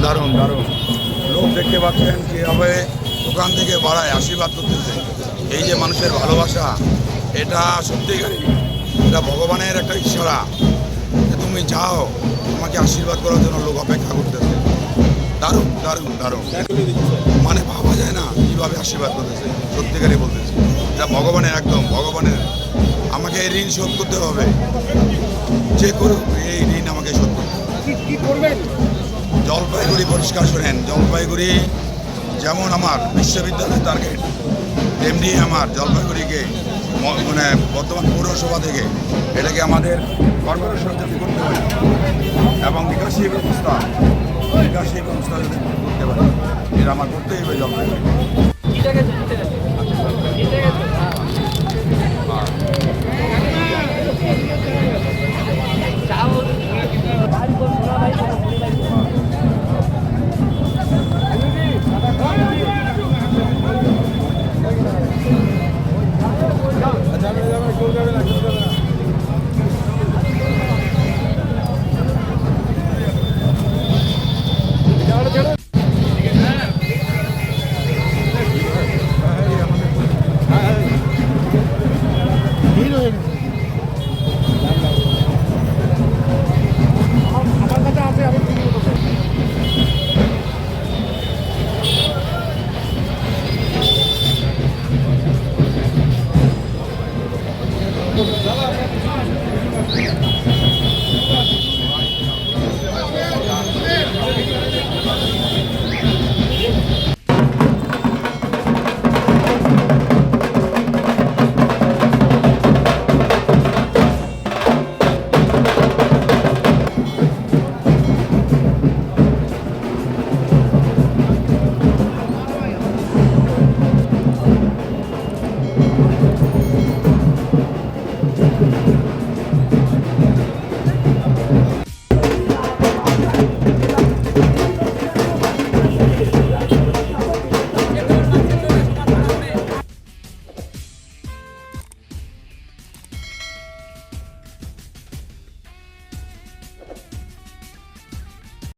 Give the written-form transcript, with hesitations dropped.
দারুণ দারুণ লোক দেখতে পাচ্ছেন কীভাবে দোকান থেকে বাড়ায় আশীর্বাদ করতেছে। এই যে মানুষের ভালোবাসা, এটা সত্যিকারই এটা ভগবানের একটা ইশারা যে তুমি যাও, তোমাকে আশীর্বাদ করার জন্য লোক অপেক্ষা করতেছে। দারুণ দারুণ দারুণ, মানে ভাবা যায় না কীভাবে আশীর্বাদ করতেছে। সত্যিকারই বলতেছে এটা ভগবানের, একদম ভগবানের। আমাকে এই ঋণ শোধ করতে হবে, যে করুক এই ঋণ আমাকে শোধ করতে হবে। জলপাইগুড়ি পরিষ্কার শোনেন, জলপাইগুড়ি যেমন আমার বিশ্ববিদ্যালয়ের টার্গেট, তেমনি আমার জলপাইগুড়িকে মানে বর্তমান পৌরসভা থেকে এটাকে আমাদের কর্পোরেশন যদি করতে হবে এবং বিকাশী ব্যবস্থা যদি করতে পারে, এটা আমার করতেই হবে জলপাইগুড়ি।